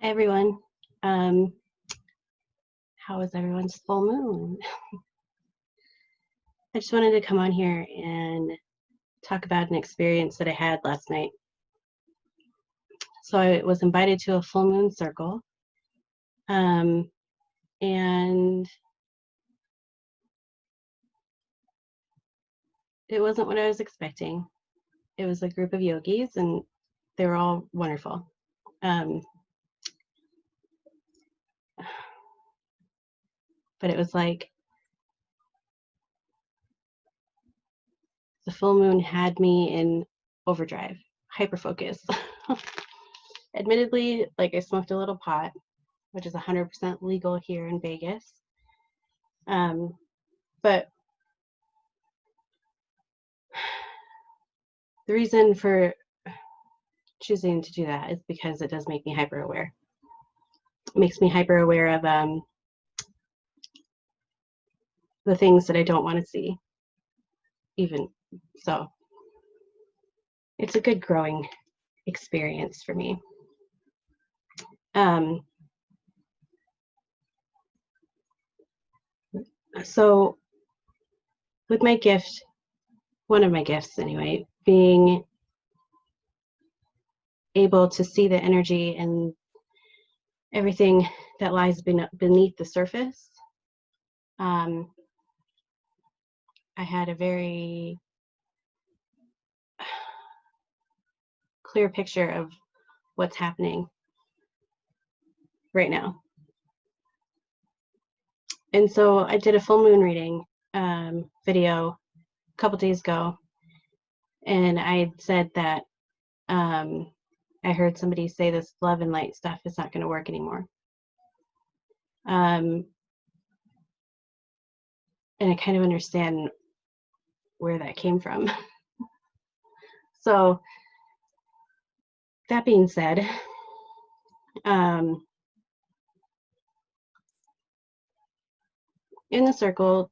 Hi everyone. Um, how was everyone's full moon? I just wanted to come on here and talk about an experience that I had last night. So I was invited to a full moon circle, um, and it wasn't what I was expecting. It was a group of yogis, and they were all wonderful. But it was like the full moon had me in overdrive, hyper focus. Admittedly, like I smoked a little pot, which is 100% legal here in Vegas. But the reason for choosing to do that is because it does make me hyper aware. It makes me hyper aware of the things that I don't want to see, even so. It's a good growing experience for me. So with my gift, one of my gifts anyway, being able to see the energy and everything that lies beneath the surface, I had a very clear picture of what's happening right now. And so I did a full moon reading video a couple days ago, and I said that I heard somebody say this love and light stuff is not going to work anymore. And I kind of understand where that came from. So that being said, in the circle,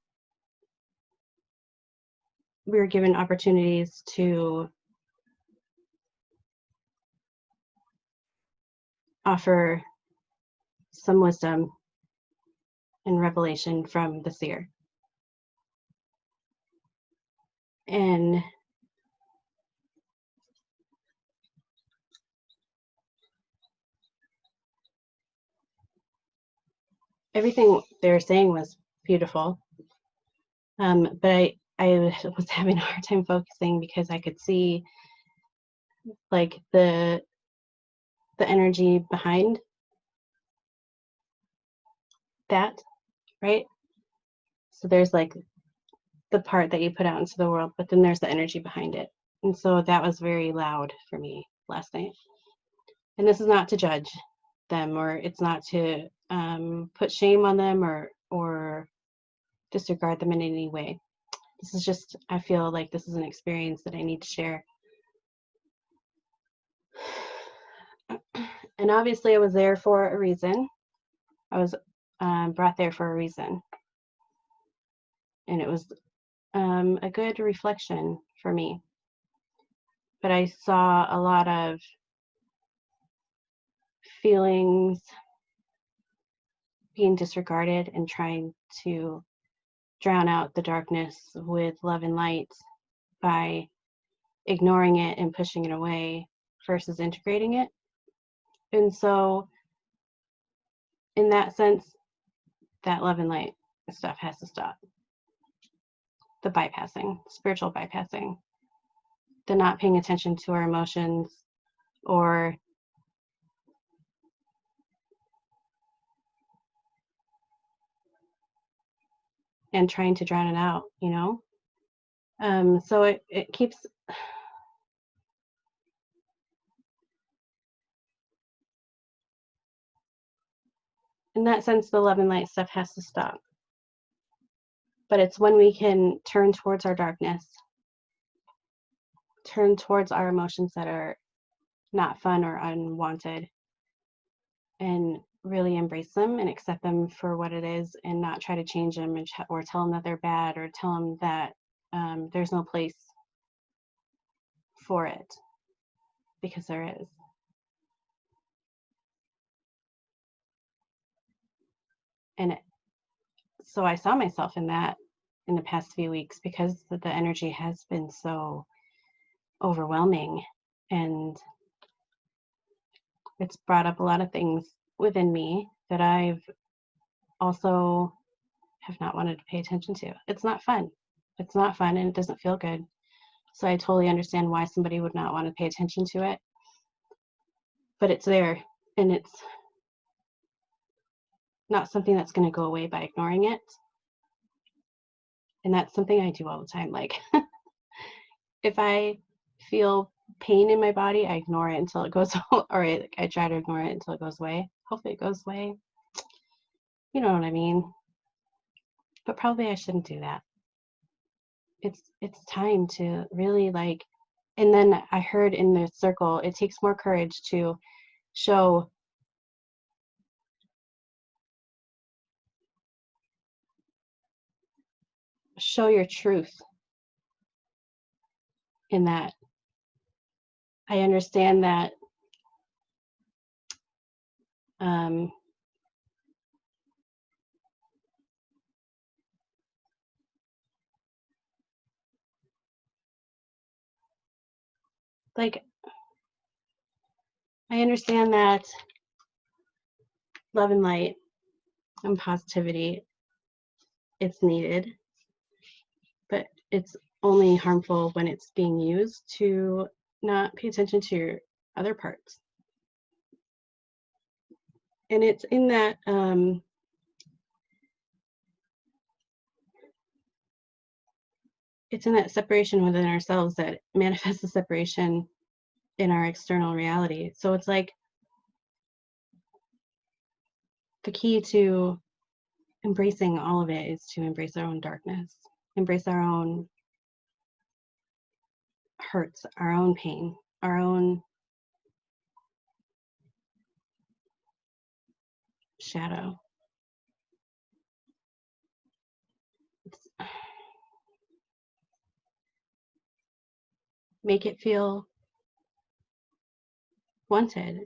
we were given opportunities to offer some wisdom and revelation from the seer. And everything they were saying was beautiful. But I was having a hard time focusing because I could see like the energy behind that, right? So there's like the part that you put out into the world, but then there's the energy behind it. And so that was very loud for me last night. And this is not to judge them, or it's not to put shame on them or disregard them in any way. This is just, I feel like this is an experience that I need to share. And obviously I was there for a reason. I was brought there for a reason. And it was a good reflection for me. But I saw a lot of feelings being disregarded and trying to drown out the darkness with love and light by ignoring it and pushing it away versus integrating it. And so in that sense, that love and light stuff has to stop. The bypassing, spiritual bypassing, the not paying attention to our emotions, or and trying to drown it out, you know? So it keeps, in that sense, the love and light stuff has to stop. But it's when we can turn towards our darkness, turn towards our emotions that are not fun or unwanted, and really embrace them and accept them for what it is, and not try to change them or tell them that they're bad, or tell them that there's no place for it, because there is. And so I saw myself in that in the past few weeks because the energy has been so overwhelming, and it's brought up a lot of things within me that I've also have not wanted to pay attention to. It's not fun. It's not fun and it doesn't feel good. So I totally understand why somebody would not want to pay attention to it. But it's there, and it's not something that's going to go away by ignoring it. And that's something I do all the time. Like, if I feel pain in my body, I ignore it until it goes or I try to ignore it until it goes away. Hopefully it goes away. You know what I mean? But probably I shouldn't do that. It's time to really, like, and then I heard in the circle, it takes more courage to show your truth in that. I understand that like, I understand that love and light and positivity, it's needed, but it's only harmful when it's being used to not pay attention to your other parts. And it's in that it's in that separation within ourselves that manifests the separation in our external reality. So it's like the key to embracing all of it is to embrace our own darkness, embrace our own hurts, our own pain, our own shadow. Make it feel wanted,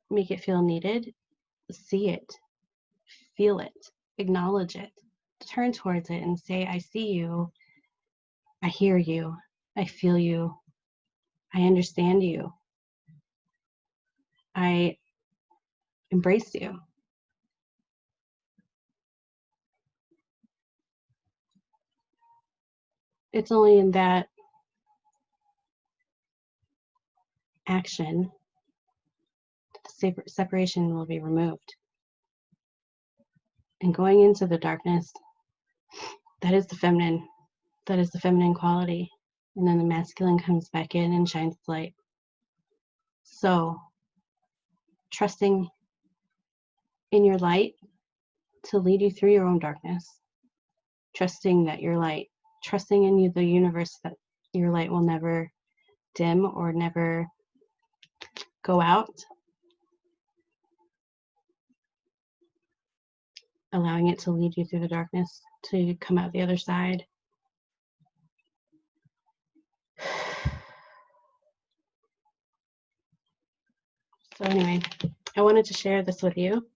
make it feel needed, see it, feel it, acknowledge it, turn towards it and say, I see you, I hear you, I feel you, I understand you, I embrace you. It's only in that action that the separation will be removed. And going into the darkness, that is the feminine. That is the feminine quality. And then the masculine comes back in and shines its light. So, trusting in your light to lead you through your own darkness. Trusting that your light, trusting in you, the universe, that your light will never dim or never go out. Allowing it to lead you through the darkness to come out the other side. So anyway, I wanted to share this with you.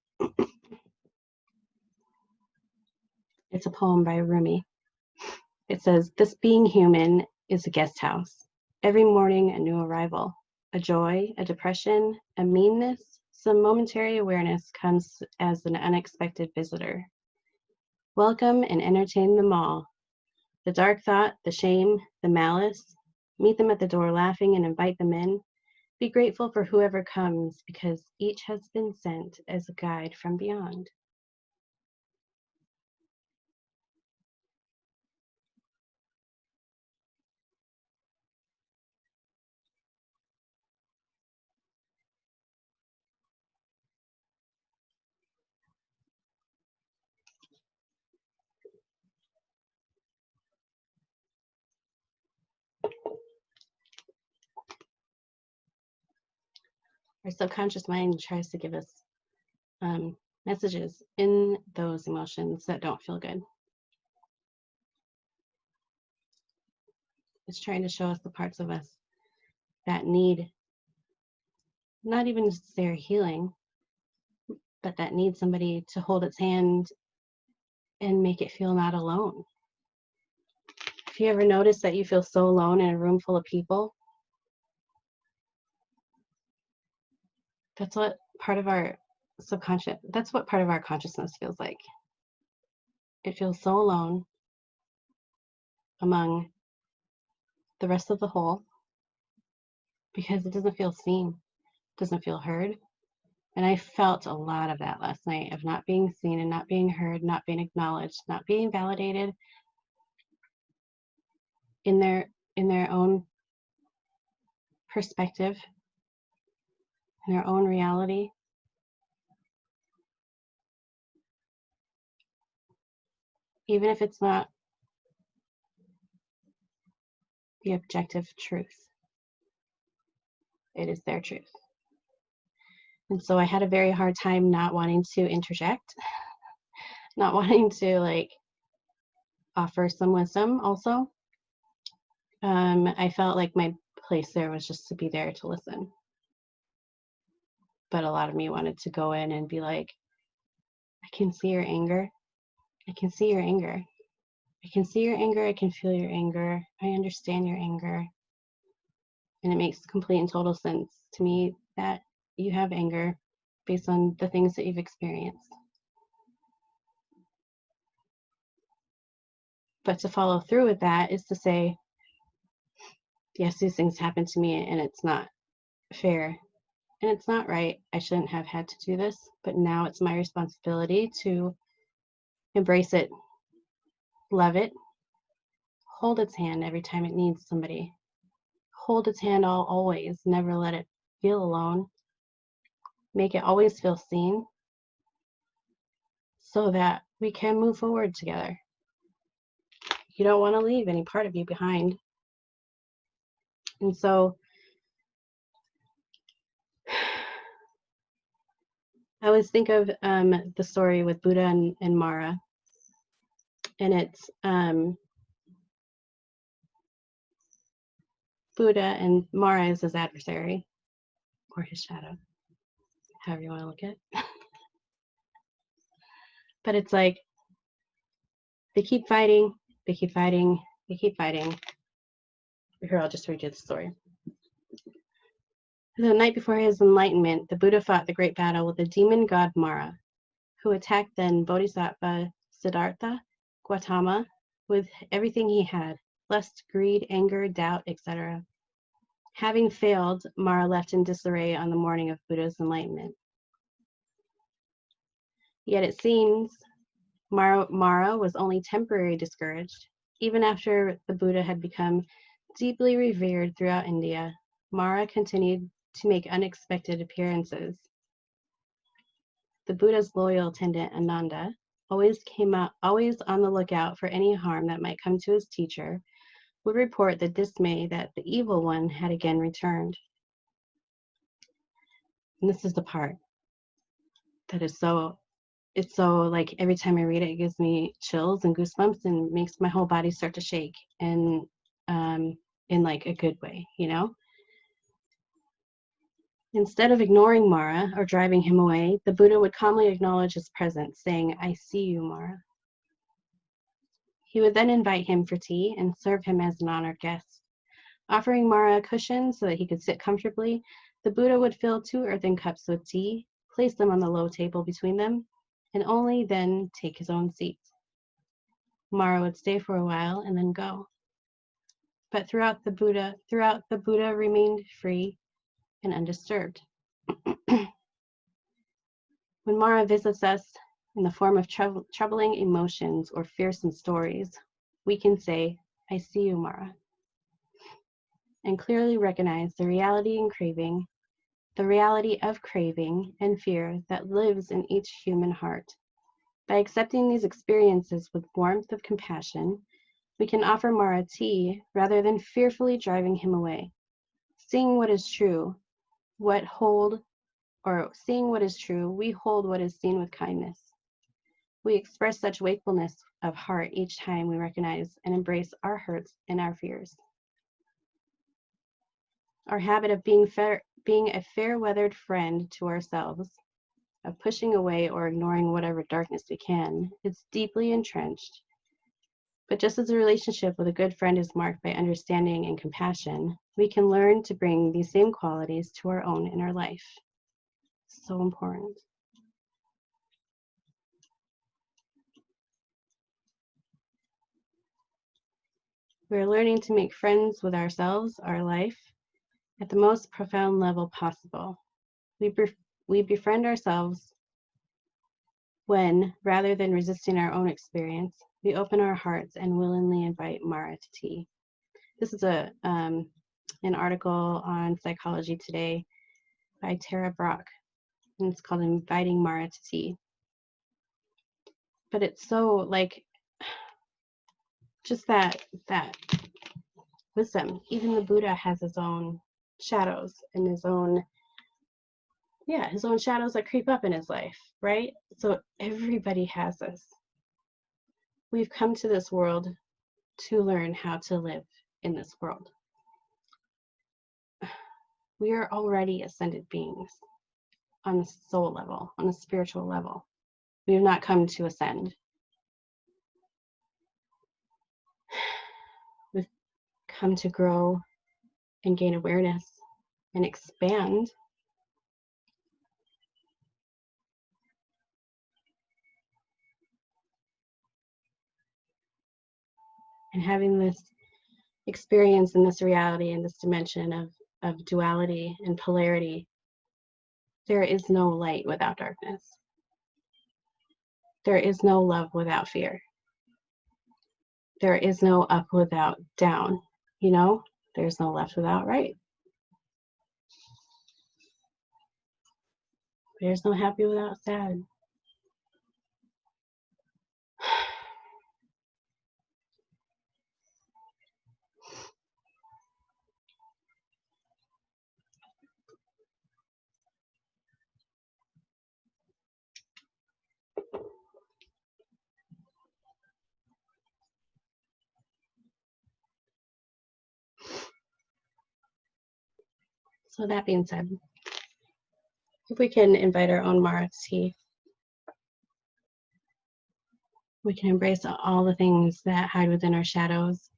It's a poem by Rumi. It says, "This being human is a guest house. Every morning a new arrival, a joy, a depression, a meanness, some momentary awareness comes as an unexpected visitor. Welcome and entertain them all. The dark thought, the shame, the malice, meet them at the door laughing and invite them in. Be grateful for whoever comes because each has been sent as a guide from beyond." Our subconscious mind tries to give us messages in those emotions that don't feel good. It's trying to show us the parts of us that need not even necessary healing, but that needs somebody to hold its hand and make it feel not alone. If you ever notice that you feel so alone in a room full of people, that's what part of our subconscious, that's what part of our consciousness feels like. It feels so alone among the rest of the whole because it doesn't feel seen, doesn't feel heard. And I felt a lot of that last night, of not being seen and not being heard, not being acknowledged, not being validated in their own perspective, in their own reality. Even if it's not the objective truth, it is their truth. And so I had a very hard time not wanting to interject, not wanting to like offer some wisdom also. I felt like my place there was just to be there to listen. But a lot of me wanted to go in and be like, I can see your anger. I can see your anger. I can see your anger. I can feel your anger. I understand your anger. And it makes complete and total sense to me that you have anger based on the things that you've experienced. But to follow through with that is to say, yes, these things happen to me and it's not fair and it's not right. I shouldn't have had to do this, but now it's my responsibility to embrace it, love it, hold its hand every time it needs somebody. Hold its hand always, never let it feel alone. Make it always feel seen so that we can move forward together. You don't want to leave any part of you behind. And so I always think of the story with Buddha and Mara. And it's Buddha and Mara is his adversary or his shadow, however you want to look at it. But it's like they keep fighting, they keep fighting, they keep fighting. Here, I'll just read you the story. The night before his enlightenment, the Buddha fought the great battle with the demon god Mara, who attacked then Bodhisattva Siddhartha Gautama with everything he had, lust, greed, anger, doubt, etc. Having failed, Mara left in disarray on the morning of Buddha's enlightenment. Yet it seems Mara was only temporarily discouraged. Even after the Buddha had become deeply revered throughout India, Mara continued to make unexpected appearances. The Buddha's loyal attendant, Ananda, always on the lookout for any harm that might come to his teacher, would report the dismay that the evil one had again returned. And this is the part that is it's so like every time I read it, it gives me chills and goosebumps and makes my whole body start to shake, and in like a good way, you know? Instead of ignoring Mara or driving him away, the Buddha would calmly acknowledge his presence, saying, "I see you, Mara." He would then invite him for tea and serve him as an honored guest. Offering Mara a cushion so that he could sit comfortably, the Buddha would fill 2 earthen cups with tea, place them on the low table between them, and only then take his own seat. Mara would stay for a while and then go. But throughout the Buddha remained free and undisturbed. When Mara visits us in the form of troubling emotions or fearsome stories, we can say, "I see you, Mara," and clearly recognize the reality of craving and fear that lives in each human heart. By accepting these experiences with warmth of compassion, we can offer Mara tea rather than fearfully driving him away. Seeing what is true, we hold what is seen with kindness. We express such wakefulness of heart each time we recognize and embrace our hurts and our fears. Our habit of being a fair-weathered friend to ourselves, of pushing away or ignoring whatever darkness we can. It's deeply entrenched. But just as a relationship with a good friend is marked by understanding and compassion, we can learn to bring these same qualities to our own inner life. So important. We're learning to make friends with ourselves, our life, at the most profound level possible. We befriend ourselves when, rather than resisting our own experience, we open our hearts and willingly invite Mara to tea. This is an article on Psychology Today by Tara Brach, and it's called Inviting Mara to Tea. But it's so like, just that wisdom. Even the Buddha has his own shadows and his own shadows that creep up in his life, right? So everybody has this. We've come to this world to learn how to live in this world. We are already ascended beings on the soul level, on the spiritual level. We have not come to ascend. We've come to grow and gain awareness and expand. And having this experience in this reality, in this dimension of duality and polarity, there is no light without darkness. There is no love without fear. There is no up without down. You know, there's no left without right. There's no happy without sad. So that being said, if we can invite our own Mara to tea, we can embrace all the things that hide within our shadows.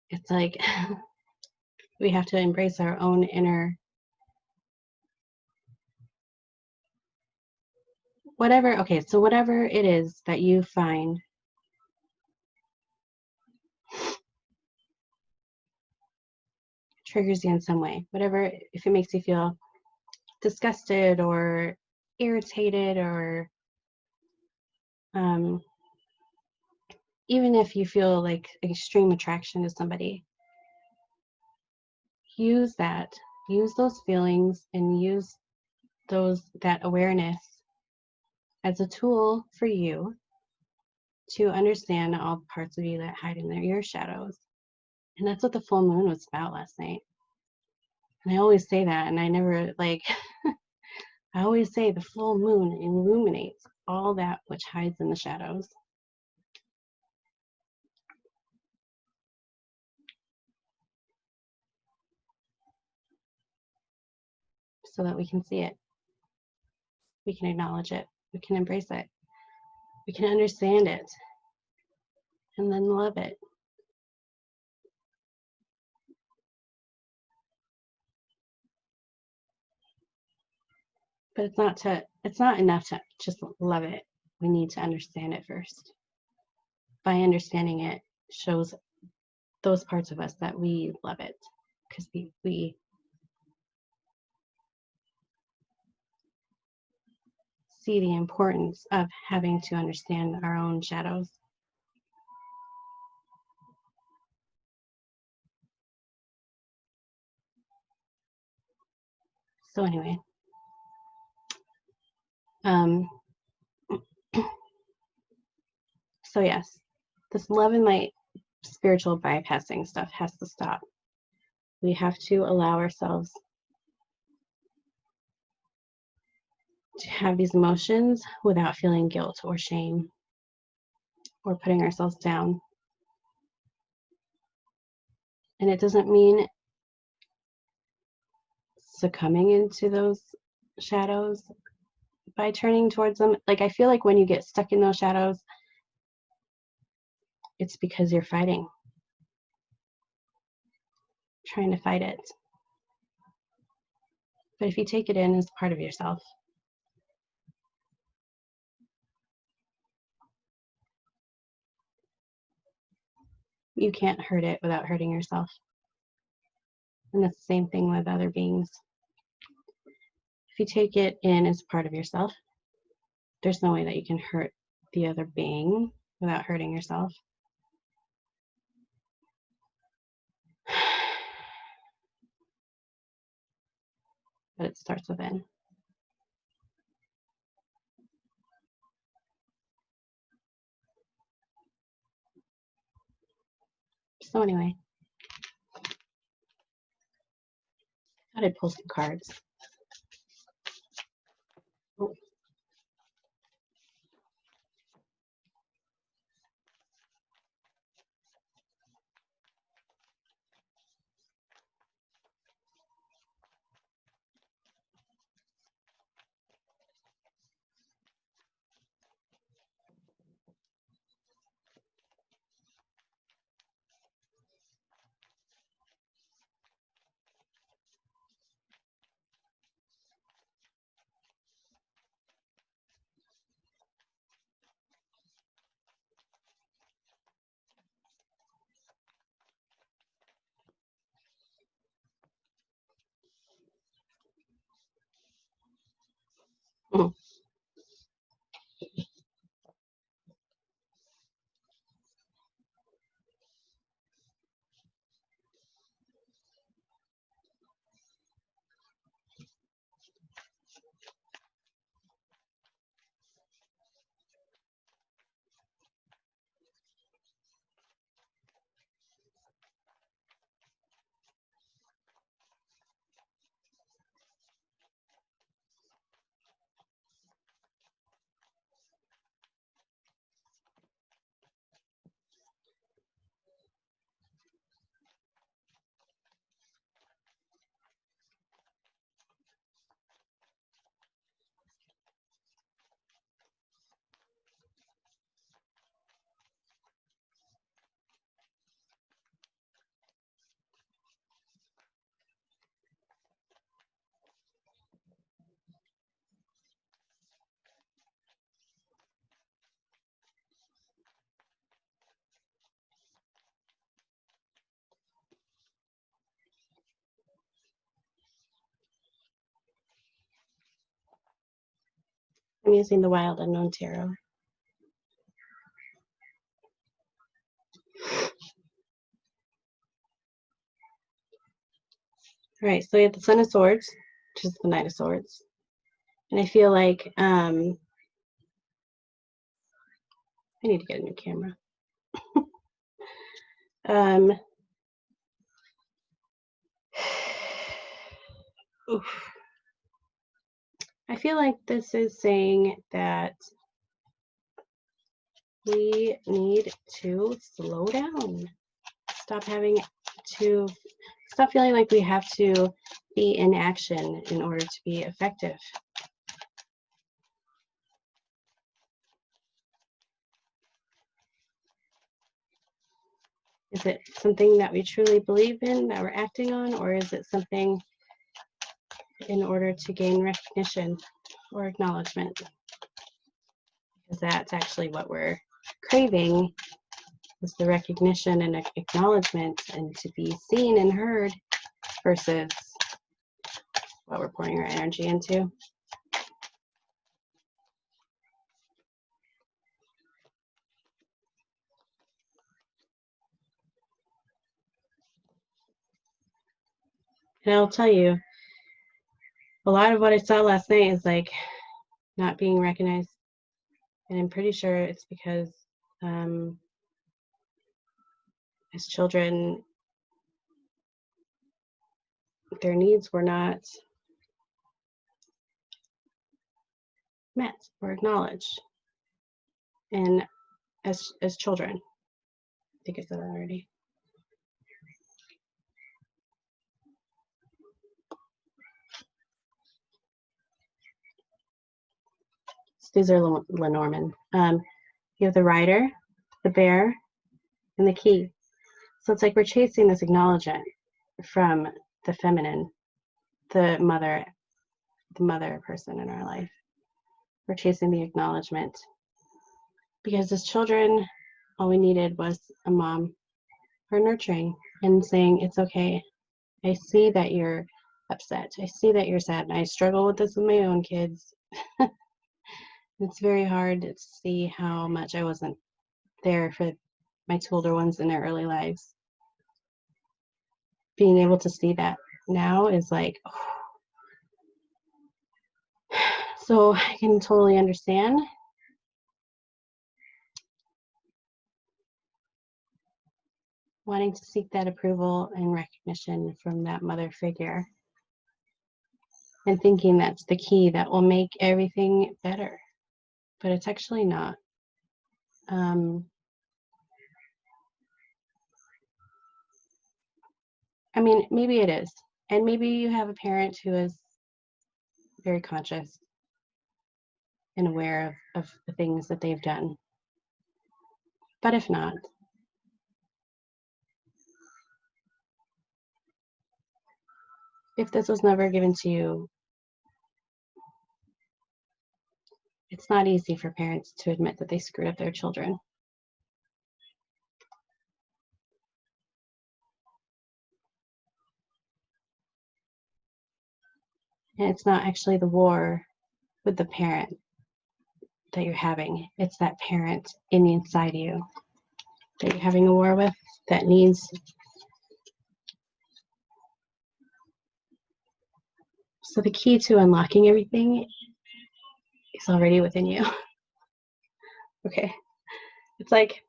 It's like we have to embrace our own inner, whatever it is that you find triggers you in some way, whatever, if it makes you feel disgusted or irritated, or even if you feel like extreme attraction to somebody, use those feelings and use that awareness as a tool for you to understand all the parts of you that hide in your shadows. And that's what the full moon was about last night. And I always say that, and I never I always say the full moon illuminates all that which hides in the shadows. So that we can see it. We can acknowledge it. We can embrace it. We can understand it. And then love it. But it's not enough to just love it. We need to understand it first. By understanding it shows those parts of us that we love it, because we see the importance of having to understand our own shadows. So anyway, so yes, this love and light spiritual bypassing stuff has to stop. We have to allow ourselves to have these emotions without feeling guilt or shame or putting ourselves down. And it doesn't mean succumbing into those shadows by turning towards them. Like, I feel like when you get stuck in those shadows, it's because you're fighting, trying to fight it. But if you take it in as part of yourself, you can't hurt it without hurting yourself. And that's the same thing with other beings. If you take it in as part of yourself, there's no way that you can hurt the other being without hurting yourself. But it starts within. So anyway, I thought I'd pull some cards. Oh. Mm. I'm using the Wild Unknown Tarot. All right, so we have the Sun of Swords, which is the Knight of Swords. And I feel like I need to get a new camera. Oof. I feel like this is saying that we need to slow down. Stop feeling like we have to be in action in order to be effective. Is it something that we truly believe in that we're acting on, or is it something in order to gain recognition or acknowledgement? Because that's actually what we're craving, is the recognition and acknowledgement and to be seen and heard versus what we're pouring our energy into. And I'll tell you, a lot of what I saw last night is like not being recognized. And I'm pretty sure it's because as children, their needs were not met or acknowledged. And as children, I think I said that already. These are Lenormand. You have the rider, the bear, and the key. So it's like we're chasing this acknowledgement from the feminine, the mother person in our life. We're chasing the acknowledgement because as children, all we needed was a mom or nurturing and saying, it's okay. I see that you're upset. I see that you're sad. And I struggle with this with my own kids. It's very hard to see how much I wasn't there for my two older ones in their early lives. Being able to see that now is like, oh. So I can totally understand. Wanting to seek that approval and recognition from that mother figure. And thinking that's the key that will make everything better. But it's actually not. I mean, maybe it is. And maybe you have a parent who is very conscious and aware of the things that they've done. But if not, if this was never given to you, it's not easy for parents to admit that they screwed up their children. And it's not actually the war with the parent that you're having. It's that parent in the inside of you that you're having a war with that needs. So the key to unlocking everything is already within you. Okay. It's like,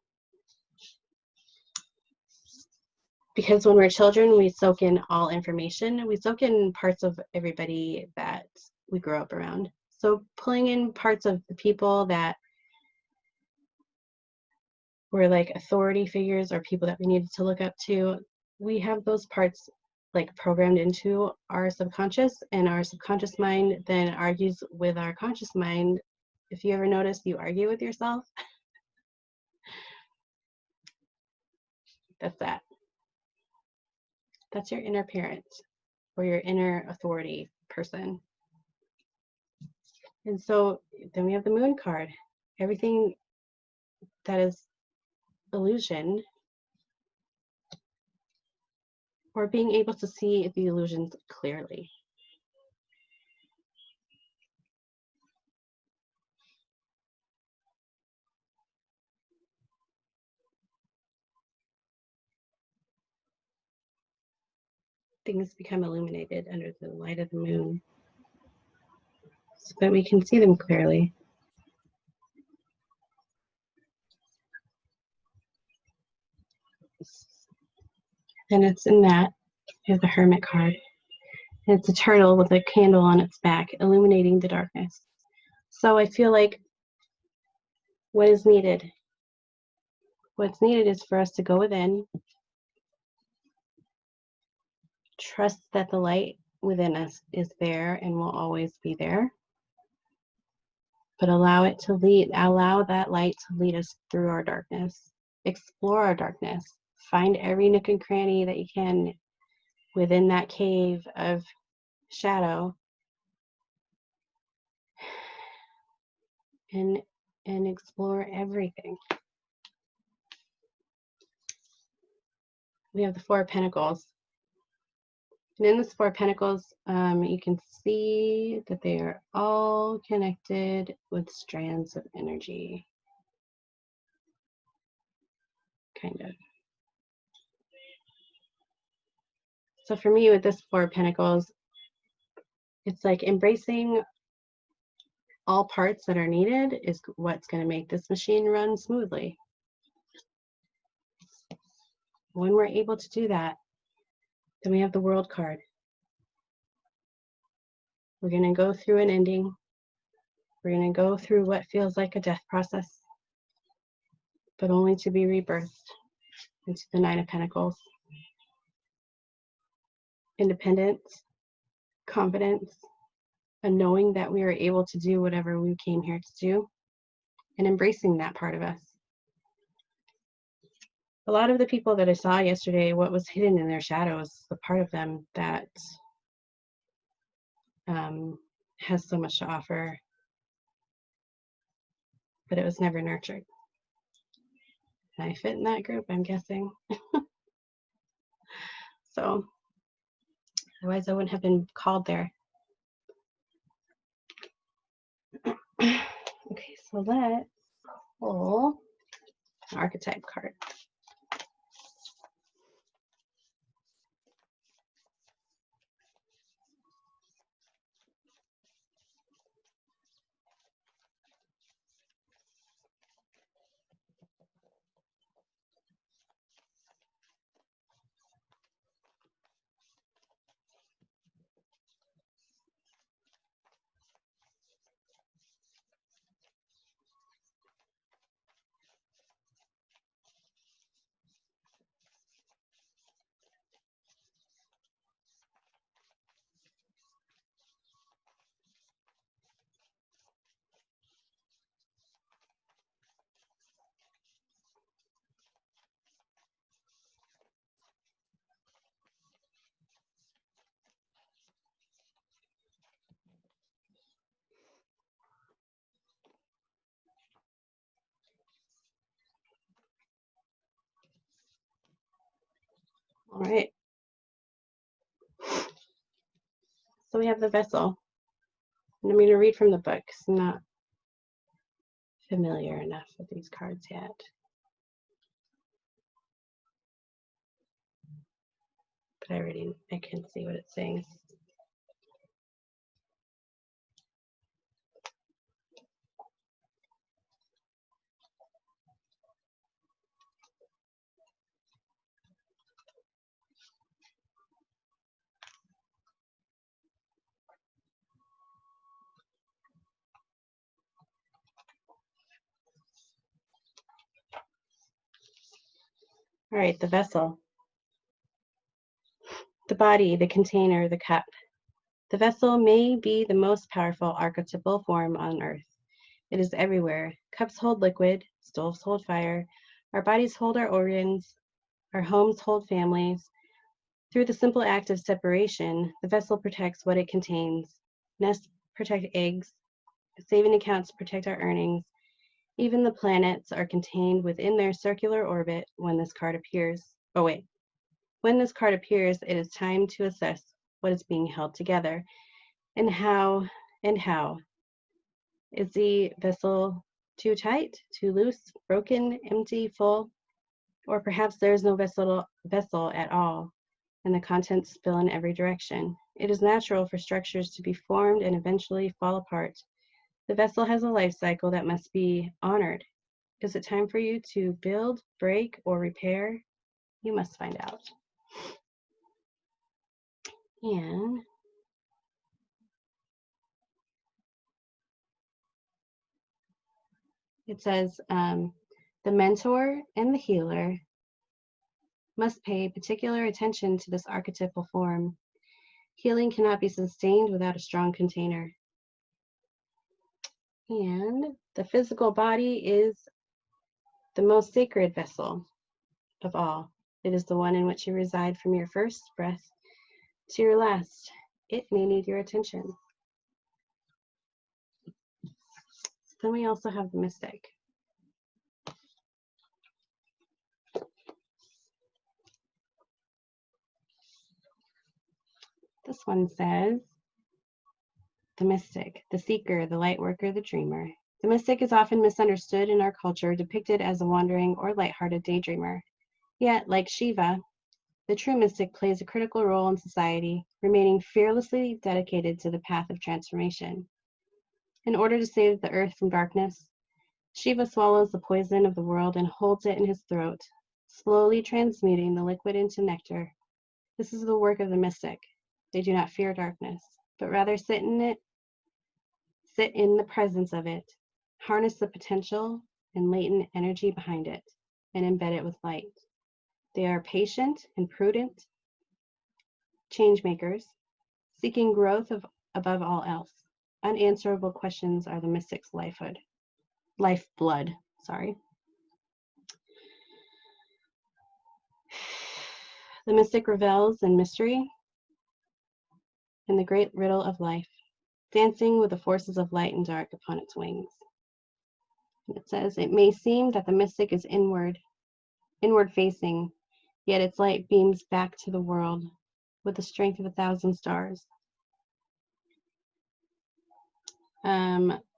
because when we're children, we soak in all information. We soak in parts of everybody that we grow up around. So pulling in parts of the people that were like authority figures or people that we needed to look up to, we have those parts like programmed into our subconscious, and our subconscious mind then argues with our conscious mind. If you ever notice you argue with yourself, that's that. That's your inner parent or your inner authority person. And so then we have the moon card. Everything that is illusion, or being able to see the illusions clearly. Things become illuminated under the light of the moon so that we can see them clearly. And it's in that, you have the Hermit card. And it's a turtle with a candle on its back, illuminating the darkness. So I feel like what is needed? What's needed is for us to go within, trust that the light within us is there and will always be there, but allow that light to lead us through our darkness. Explore our darkness. Find every nook and cranny that you can within that cave of shadow, and explore everything. We have the Four of Pentacles. And in this Four of Pentacles, you can see that they are all connected with strands of energy. Kind of. So for me, with this Four of Pentacles, it's like embracing all parts that are needed is what's going to make this machine run smoothly. When we're able to do that, then we have the World card. We're going to go through an ending. We're going to go through what feels like a death process, but only to be rebirthed into the Nine of Pentacles. Independence, confidence, a knowing that we are able to do whatever we came here to do, and embracing that part of us. A lot of the people that I saw yesterday, what was hidden in their shadows, the part of them that has so much to offer, but it was never nurtured. And I fit in that group, I'm guessing. So otherwise I wouldn't have been called there. Okay, so let's pull an archetype card. All right. So we have the vessel. And I'm going to read from the book because I'm not familiar enough with these cards yet. But I can see what it's saying. All right, the vessel. The body, the container, the cup. The vessel may be the most powerful archetypal form on earth. It is everywhere. Cups hold liquid, stoves hold fire, our bodies hold our organs, our homes hold families. Through the simple act of separation, the vessel protects what it contains. Nests protect eggs, saving accounts protect our earnings. Even the planets are contained within their circular orbit when this card appears. Oh wait, when this card appears, it is time to assess what is being held together and how. Is the vessel too tight, too loose, broken, empty, full? Or perhaps there is no vessel at all, and the contents spill in every direction. It is natural for structures to be formed and eventually fall apart. The vessel has a life cycle that must be honored. Is it time for you to build, break, or repair? You must find out. And it says, the mentor and the healer must pay particular attention to this archetypal form. Healing cannot be sustained without a strong container. And the physical body is the most sacred vessel of all. It is the one in which you reside from your first breath to your last. It may need your attention. Then we also have the mystic. This one says, the mystic, the seeker, the light worker, the dreamer. The mystic is often misunderstood in our culture, depicted as a wandering or lighthearted daydreamer. Yet, like Shiva, the true mystic plays a critical role in society, remaining fearlessly dedicated to the path of transformation. In order to save the earth from darkness, Shiva swallows the poison of the world and holds it in his throat, slowly transmuting the liquid into nectar. This is the work of the mystic. They do not fear darkness, but rather sit in the presence of it, harness the potential and latent energy behind it, and embed it with light. They are patient and prudent change makers, seeking growth above all else. unanswerable questions are the mystic's lifeblood, sorry. The mystic revels in mystery and the great riddle of life, dancing with the forces of light and dark upon its wings. And it says, it may seem that the mystic is inward facing, yet its light beams back to the world with the strength of 1,000 stars.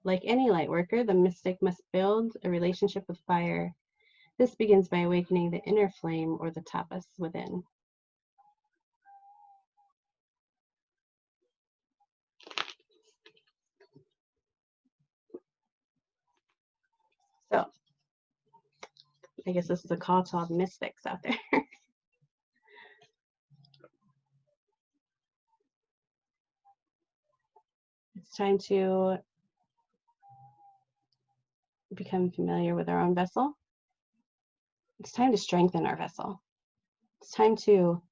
Like any light worker, the mystic must build a relationship with fire. This begins by awakening the inner flame or the tapas within. So, I guess this is a call to all the mystics out there. It's time to become familiar with our own vessel. It's time to strengthen our vessel. It's time to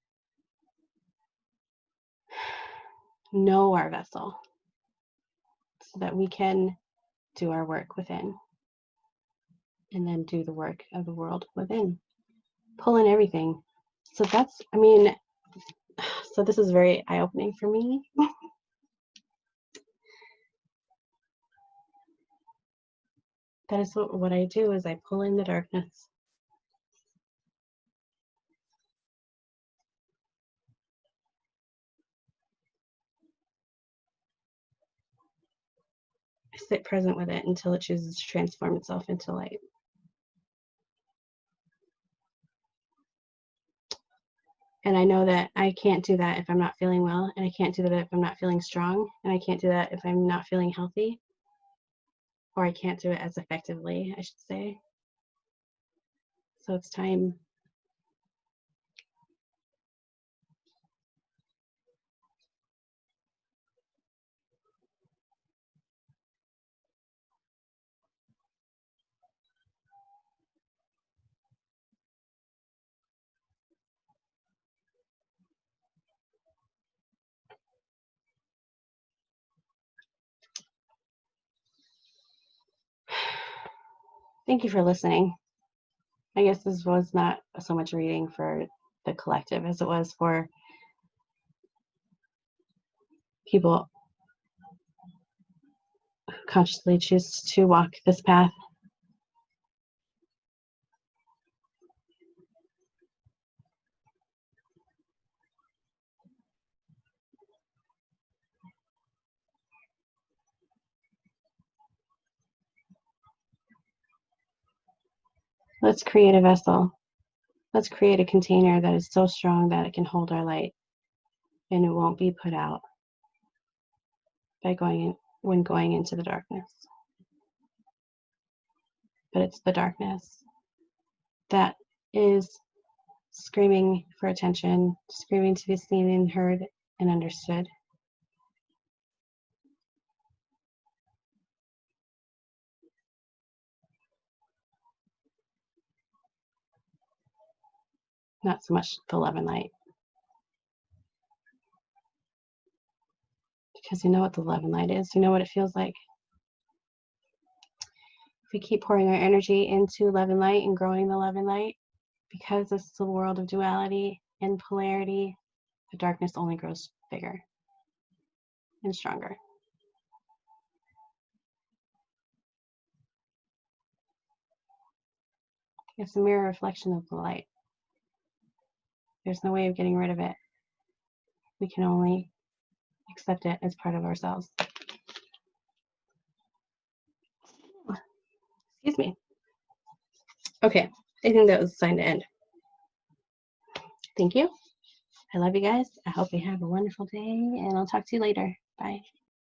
know our vessel so that we can do our work within and then do the work of the world within. Pull in everything. So that's, I mean, so this is very eye-opening for me. That is what I do, is I pull in the darkness. I sit present with it until it chooses to transform itself into light. And I know that I can't do that if I'm not feeling well, and I can't do that if I'm not feeling strong, and I can't do that if I'm not feeling healthy, or I can't do it as effectively, I should say. So it's time. Thank you for listening. I guess this was not so much reading for the collective as it was for people who consciously choose to walk this path. Let's create a vessel. Let's create a container that is so strong that it can hold our light and it won't be put out by when going into the darkness. But it's the darkness that is screaming for attention, screaming to be seen and heard and understood. Not so much the love and light. Because you know what the love and light is. You know what it feels like. If we keep pouring our energy into love and light and growing the love and light, because this is a world of duality and polarity, the darkness only grows bigger and stronger. It's a mirror reflection of the light. There's no way of getting rid of it. We can only accept it as part of ourselves. Excuse me. Okay, I think that was a sign to end. Thank you. I love you guys. I hope you have a wonderful day, and I'll talk to you later. Bye.